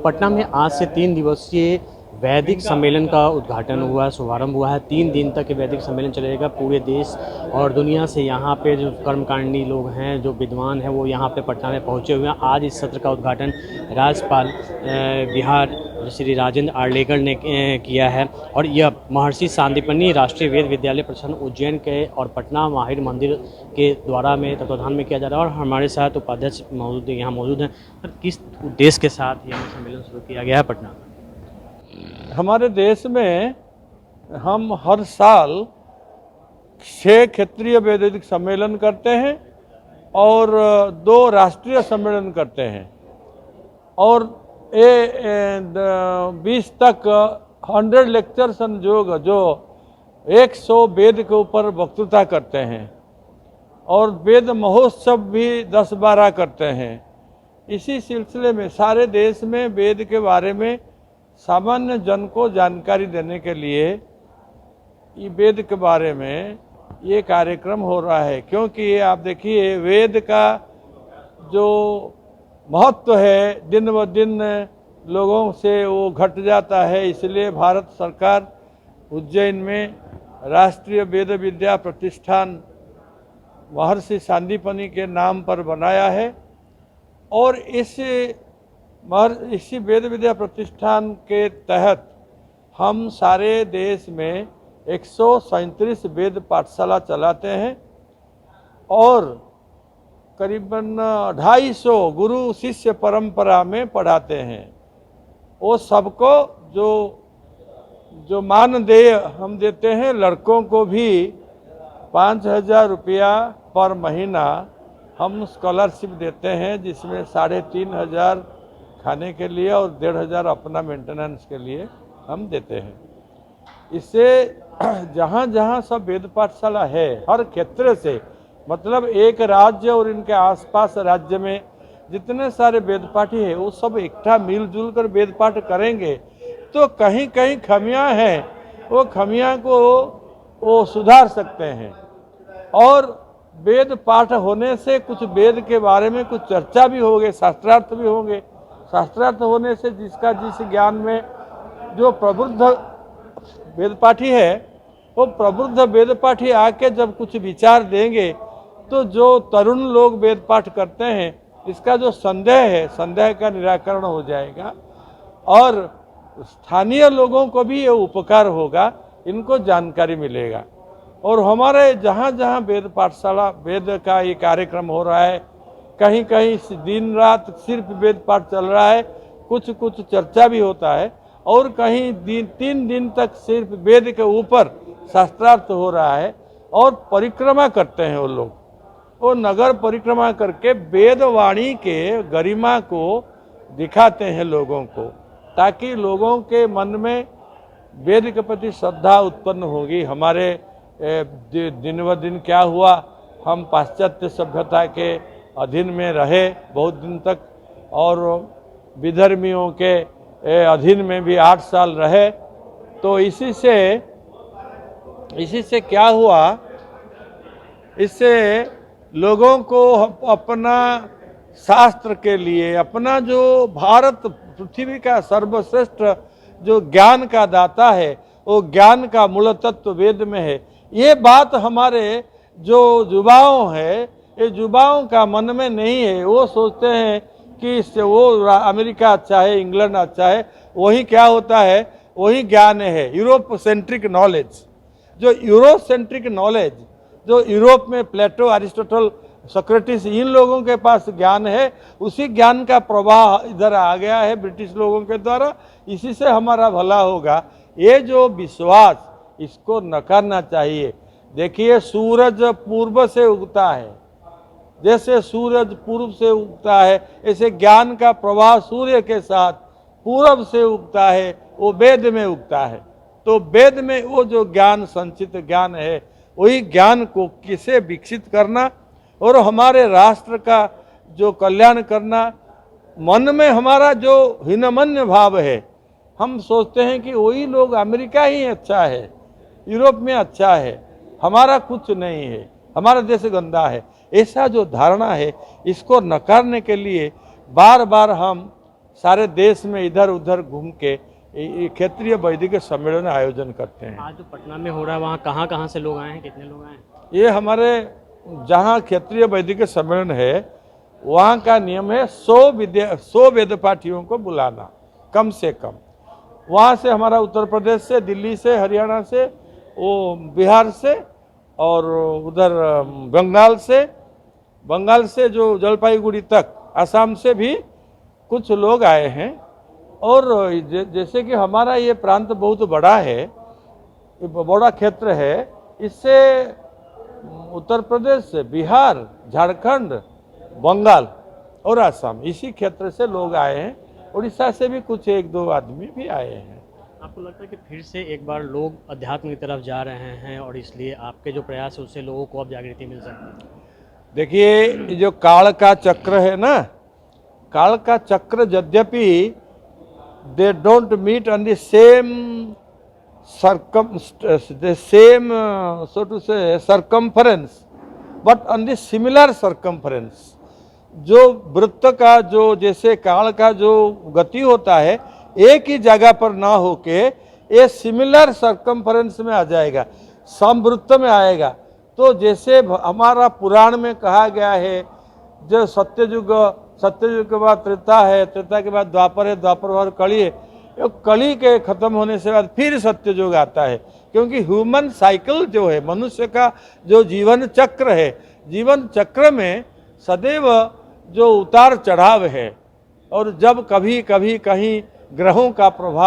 पटना में आज से 3 दिवसीय वैदिक सम्मेलन का उद्घाटन हुआ, शुभारंभ हुआ है। 3 दिन तक ये वैदिक सम्मेलन चलेगा। पूरे देश और दुनिया से यहाँ पे जो कर्मकांडी लोग हैं, जो विद्वान हैं, वो यहाँ पे पटना में पहुँचे हुए हैं। आज इस सत्र का उद्घाटन राज्यपाल बिहार श्री राजेंद्र आर्लेकर ने किया है और यह महर्षि सांदीपनि राष्ट्रीय वेद विद्यालय प्रशासन उज्जैन के और पटना माहिर मंदिर के द्वारा में तत्वाधान में किया जा रहा है। और हमारे साथ उपाध्यक्ष यहाँ मौजूद हैं। किस उद्देश्य के साथ यह सम्मेलन शुरू किया गया है पटना में? हमारे देश में हम हर साल 6 क्षेत्रीय वैदिक सम्मेलन करते हैं और 2 राष्ट्रीय सम्मेलन करते हैं और 20 तक 100 लेक्चर्स जो 100 वेद के ऊपर वक्तृता करते हैं और वेद महोत्सव भी 10-12 करते हैं। इसी सिलसिले में सारे देश में वेद के बारे में सामान्य जन को जानकारी देने के लिए ये वेद के बारे में ये कार्यक्रम हो रहा है, क्योंकि ये आप देखिए वेद का जो महत्व है दिन ब दिन लोगों से वो घट जाता है। इसलिए भारत सरकार उज्जैन में राष्ट्रीय वेद विद्या प्रतिष्ठान महर्षि सांदीपनि के नाम पर बनाया है और इसी वेद विद्या प्रतिष्ठान के तहत हम सारे देश में 137 वेद पाठशाला चलाते हैं और करीबन 250 गुरु शिष्य परंपरा में पढ़ाते हैं। वो सबको जो मानदेय हम देते हैं, लड़कों को भी 5,000 रुपया पर महीना हम स्कॉलरशिप देते हैं, जिसमें 3,500 खाने के लिए और 1,500 अपना मेंटेनेंस के लिए हम देते हैं। इससे जहाँ जहाँ सब वेद पाठशाला है, हर क्षेत्र से, मतलब एक राज्य और इनके आसपास राज्य में जितने सारे वेद पाठी है वो सब इकट्ठा मिलजुल कर वेद पाठ करेंगे तो कहीं कहीं खमियां हैं, वो खमियां को वो सुधार सकते हैं। और वेद पाठ होने से कुछ वेद के बारे में कुछ चर्चा भी होगी, शास्त्रार्थ भी होंगे। शास्त्रार्थ होने से जिसका जिस ज्ञान में जो प्रबुद्ध वेद पाठी है, वो प्रबुद्ध वेद पाठी आके जब कुछ विचार देंगे तो जो तरुण लोग वेद पाठ करते हैं, इसका जो संदेह है, संदेह का निराकरण हो जाएगा और स्थानीय लोगों को भी ये उपकार होगा, इनको जानकारी मिलेगा। और हमारे जहाँ जहाँ वेद पाठशाला वेद का ये कार्यक्रम हो रहा है, कहीं कहीं दिन रात सिर्फ वेद पाठ चल रहा है, कुछ कुछ चर्चा भी होता है और कहीं 3 दिन तक सिर्फ वेद के ऊपर शास्त्रार्थ हो रहा है और परिक्रमा करते हैं वो लोग। वो नगर परिक्रमा करके वेद वाणी के गरिमा को दिखाते हैं लोगों को, ताकि लोगों के मन में वेद के प्रति श्रद्धा उत्पन्न होगी। हमारे दिन ब दिन क्या हुआ, हम पाश्चात्य सभ्यता के अधीन में रहे बहुत दिन तक और विधर्मियों के अधीन में भी 8 साल रहे। तो इसी से क्या हुआ, इससे लोगों को अपना शास्त्र के लिए, अपना जो भारत पृथ्वी का सर्वश्रेष्ठ जो ज्ञान का दाता है, वो ज्ञान का मूल तत्व वेद में है। ये बात हमारे जो युवाओं है, ये युवाओं का मन में नहीं है। वो सोचते हैं कि इससे वो अमेरिका अच्छा है, इंग्लैंड अच्छा है, वही क्या होता है, वही ज्ञान है। यूरोप सेंट्रिक नॉलेज, जो यूरोप सेंट्रिक नॉलेज, जो यूरोप में प्लेटो, अरिस्टोटल, सोक्रेटिस, इन लोगों के पास ज्ञान है, उसी ज्ञान का प्रवाह इधर आ गया है ब्रिटिश लोगों के द्वारा। इसी से हमारा भला होगा। ये जो विश्वास, इसको नकारना चाहिए। देखिए, सूरज पूर्व से उगता है, जैसे सूरज पूर्व से उगता है, ऐसे ज्ञान का प्रवाह सूर्य के साथ पूर्व से उगता है, वो वेद में उगता है। तो वेद में वो जो ज्ञान, संचित ज्ञान है, वही ज्ञान को किसे विकसित करना और हमारे राष्ट्र का जो कल्याण करना। मन में हमारा जो हीनमन्य भाव है, हम सोचते हैं कि वही लोग, अमेरिका ही अच्छा है, यूरोप में अच्छा है, हमारा कुछ नहीं है, हमारा देश गंदा है, ऐसा जो धारणा है, इसको नकारने के लिए बार बार हम सारे देश में इधर उधर घूम के ये क्षेत्रीय वैदिक सम्मेलन आयोजन करते हैं। आज जो पटना में हो रहा है वहाँ कहाँ से लोग आए हैं, कितने लोग आए हैं? ये हमारे जहाँ क्षेत्रीय वैदिक सम्मेलन है वहाँ का नियम है 100 वेद पाठियों को बुलाना कम से कम। वहाँ से हमारा उत्तर प्रदेश से, दिल्ली से, हरियाणा से, वो बिहार से और उधर बंगाल से जो जलपाईगुड़ी तक असम से भी कुछ लोग आए हैं। और जैसे कि हमारा ये प्रांत बहुत बड़ा है, बड़ा क्षेत्र है, इससे उत्तर प्रदेश से, बिहार, झारखंड, बंगाल और असम इसी क्षेत्र से लोग आए हैं। उड़ीसा से भी कुछ 1-2 आदमी भी आए हैं। आपको लगता है कि फिर से एक बार लोग अध्यात्म की तरफ जा रहे हैं और इसलिए आपके जो प्रयास है उससे लोगों को अब जागृति मिल सकती है? देखिए, जो काल का चक्र है ना, काल का चक्र यद्यपि they don't meet on the same so to say circumference but on the similar circumference। जो वृत्त का जो जैसे काल का जो गति होता है एक ही जगह पर ना होके ये सिमिलर सर्कम्फरेंस में आ जाएगा, समवृत्त में आएगा। तो जैसे हमारा पुराण में कहा गया है, जो सत्ययुग के बाद त्रेता है, त्रेता के बाद द्वापर है, द्वापर और कली है, कली के खत्म होने से बाद फिर सत्ययुग आता है। क्योंकि ह्यूमन साइकिल जो है, मनुष्य का जो जीवन चक्र है, जीवन चक्र में सदैव जो उतार चढ़ाव है और जब कभी कहीं ग्रहों का प्रभाव